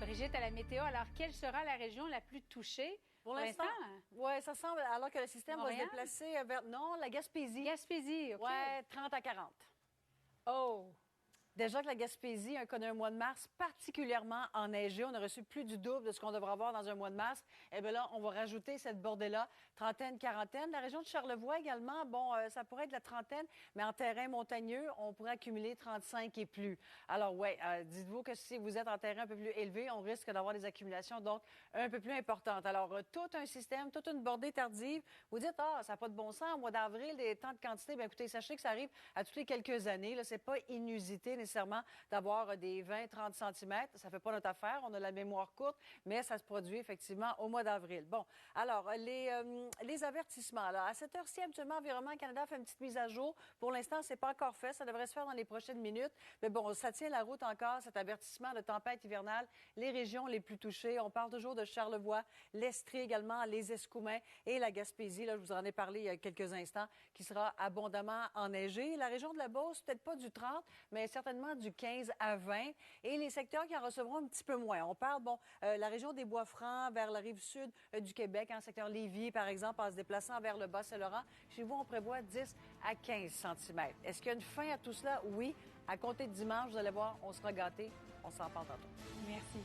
Brigitte, à la météo, alors quelle sera la région la plus touchée? Pour l'instant, oui, ça semble, alors que le système va se déplacer vers, non, la Gaspésie. Gaspésie, OK. Oui, 30 à 40. Oh! Déjà que la Gaspésie connaît un mois de mars particulièrement enneigé. On a reçu plus du double de ce qu'on devrait avoir dans un mois de mars. Eh bien là, on va rajouter cette bordée-là, trentaine, quarantaine. La région de Charlevoix également, bon, ça pourrait être la trentaine, mais en terrain montagneux, on pourrait accumuler 35 et plus. Alors, oui, dites-vous que si vous êtes en terrain un peu plus élevé, on risque d'avoir des accumulations, donc, un peu plus importantes. Alors, tout un système, toute une bordée tardive. Vous dites, ah, ça n'a pas de bon sens, au mois d'avril, des temps de quantité. Bien, écoutez, sachez que ça arrive à toutes les quelques années. Là, c'est pas inusité nécessairement d'avoir des 20-30 cm. Ça fait pas notre affaire. On a la mémoire courte, mais ça se produit effectivement au mois d'avril. Bon, alors, les avertissements. Alors, à cette heure-ci, habituellement, Environnement Canada fait une petite mise à jour. Pour l'instant, c'est pas encore fait. Ça devrait se faire dans les prochaines minutes. Mais bon, ça tient la route encore, cet avertissement de tempête hivernale. Les régions les plus touchées, on parle toujours de Charlevoix, l'Estrie également, les Escoumins et la Gaspésie. Là, je vous en ai parlé il y a quelques instants, qui sera abondamment enneigée. La région de la Beauce, peut-être pas du 30, mais certainement du 15 à 20. Et les secteurs qui en recevront un petit peu moins. On parle, bon, la région des Bois-Francs vers la rive sud du Québec, en secteur Lévis, par exemple, en se déplaçant vers le Bas-Saint-Laurent. Chez vous, on prévoit 10 à 15 cm. Est-ce qu'il y a une fin à tout cela? Oui. À compter de dimanche, vous allez voir, on sera gâtés. On s'en parle tantôt. Merci.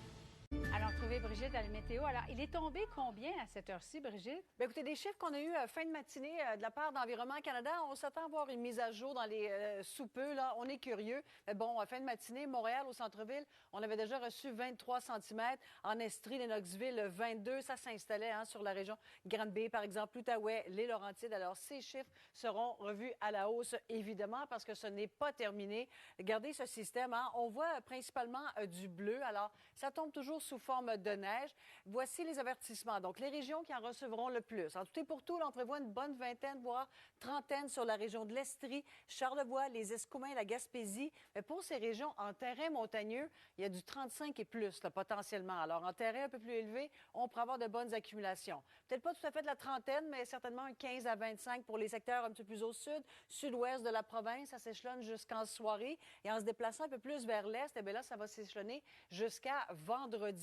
Alors, trouver Brigitte à la météo. Alors, il est tombé combien à cette heure-ci, Brigitte? Bien, écoutez, des chiffres qu'on a eus fin de matinée de la part d'Environnement Canada, on s'attend à voir une mise à jour dans les sous peu. Là, on est curieux. Mais bon, fin de matinée, Montréal, au centre-ville, on avait déjà reçu 23 cm. En Estrie, Lennoxville, 22. Ça s'installait sur la région Granby, par exemple, l'Outaouais, les Laurentides. Alors, ces chiffres seront revus à la hausse, évidemment, parce que ce n'est pas terminé. Regardez ce système. On voit principalement du bleu. Alors, ça tombe toujours sous forme de neige. Voici les avertissements. Donc, les régions qui en recevront le plus. En tout et pour tout, là, on prévoit une bonne vingtaine, voire trentaine sur la région de l'Estrie, Charlevoix, les Escoumins, la Gaspésie. Mais pour ces régions en terrain montagneux, il y a du 35 et plus, là, potentiellement. Alors, en terrain un peu plus élevé, on pourrait avoir de bonnes accumulations. Peut-être pas tout à fait de la trentaine, mais certainement un 15 à 25 pour les secteurs un petit peu plus au sud, sud-ouest de la province. Ça s'échelonne jusqu'en soirée. Et en se déplaçant un peu plus vers l'est, eh bien là, ça va s'échelonner jusqu'à vendredi.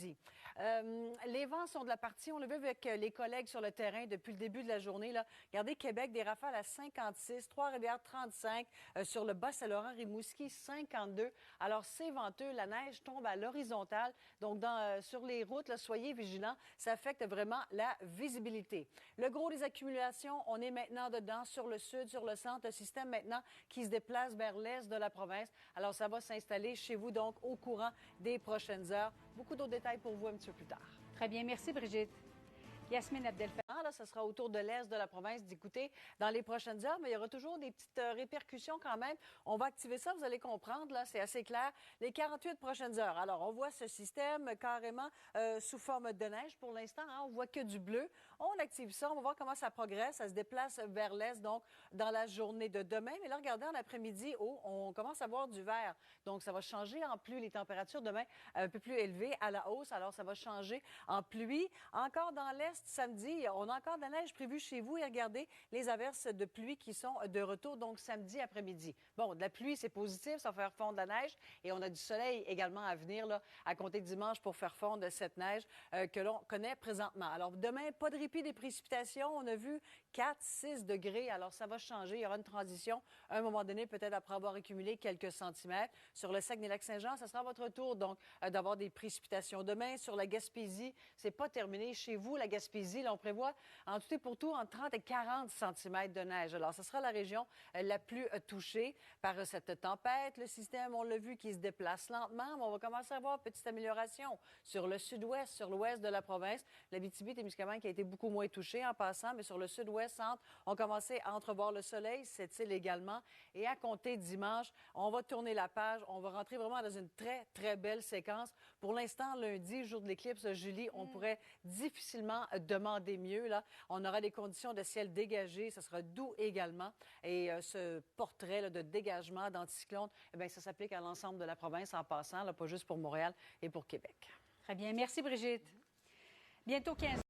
Les vents sont de la partie. On le veut avec les collègues sur le terrain depuis le début de la journée. Là. Regardez, Québec, des rafales à 56, Trois-Rivières, 35, sur le Bas-Saint-Laurent, Rimouski, 52. Alors, c'est venteux. La neige tombe à l'horizontale. Donc, sur les routes, là, soyez vigilants. Ça affecte vraiment la visibilité. Le gros des accumulations, on est maintenant dedans, sur le sud, sur le centre. Le système maintenant qui se déplace vers l'est de la province. Alors, ça va s'installer chez vous, donc, au courant des prochaines heures. Beaucoup d'autres détails pour vous un petit peu plus tard. Très bien. Merci, Brigitte. Yasmine Abdel-Fattah. Là, ce sera autour de l'est de la province d'écouter dans les prochaines heures, mais il y aura toujours des petites répercussions quand même. On va activer ça, vous allez comprendre, là, c'est assez clair. Les 48 prochaines heures. Alors, on voit ce système carrément sous forme de neige pour l'instant. On voit que du bleu. On active ça, on va voir comment ça progresse. Ça se déplace vers l'est, donc, dans la journée de demain. Mais là, regardez, en après-midi, on commence à voir du vert. Donc, ça va changer en pluie. Les températures demain un peu plus élevées à la hausse. Alors, ça va changer en pluie. Encore dans l'est, samedi, on a encore de la neige prévue chez vous et regardez les averses de pluie qui sont de retour, donc samedi après-midi. Bon, de la pluie, c'est positif, ça va faire fondre la neige et on a du soleil également à venir là, à compter de dimanche pour faire fondre cette neige que l'on connaît présentement. Alors, demain, pas de répit des précipitations. On a vu 4-6 degrés, alors ça va changer. Il y aura une transition à un moment donné, peut-être après avoir accumulé quelques centimètres. Sur le Saguenay-Lac-Saint-Jean, ça sera votre tour, donc, d'avoir des précipitations. Demain, sur la Gaspésie, c'est pas terminé. Chez vous, la Gaspésie, là, on prévoit en tout et pour tout entre 30 et 40 cm de neige. Alors, ce sera la région la plus touchée par cette tempête. Le système, on l'a vu, qui se déplace lentement, mais on va commencer à voir une petite amélioration sur le sud-ouest, sur l'ouest de la province. L'Abitibi-Témiscamingue qui a été beaucoup moins touchée en passant, mais sur le sud-ouest, centre, on commençait à entrevoir le soleil, cette île également. Et à compter dimanche, on va tourner la page. On va rentrer vraiment dans une très, très belle séquence. Pour l'instant, lundi, jour de l'éclipse, Julie, on pourrait difficilement demander mieux. Là. On aura des conditions de ciel dégagé. Ça sera doux également. Et ce portrait là, de dégagement d'anticyclone, eh bien, ça s'applique à l'ensemble de la province en passant, là, pas juste pour Montréal et pour Québec. Très bien. Merci, Brigitte. Bientôt 15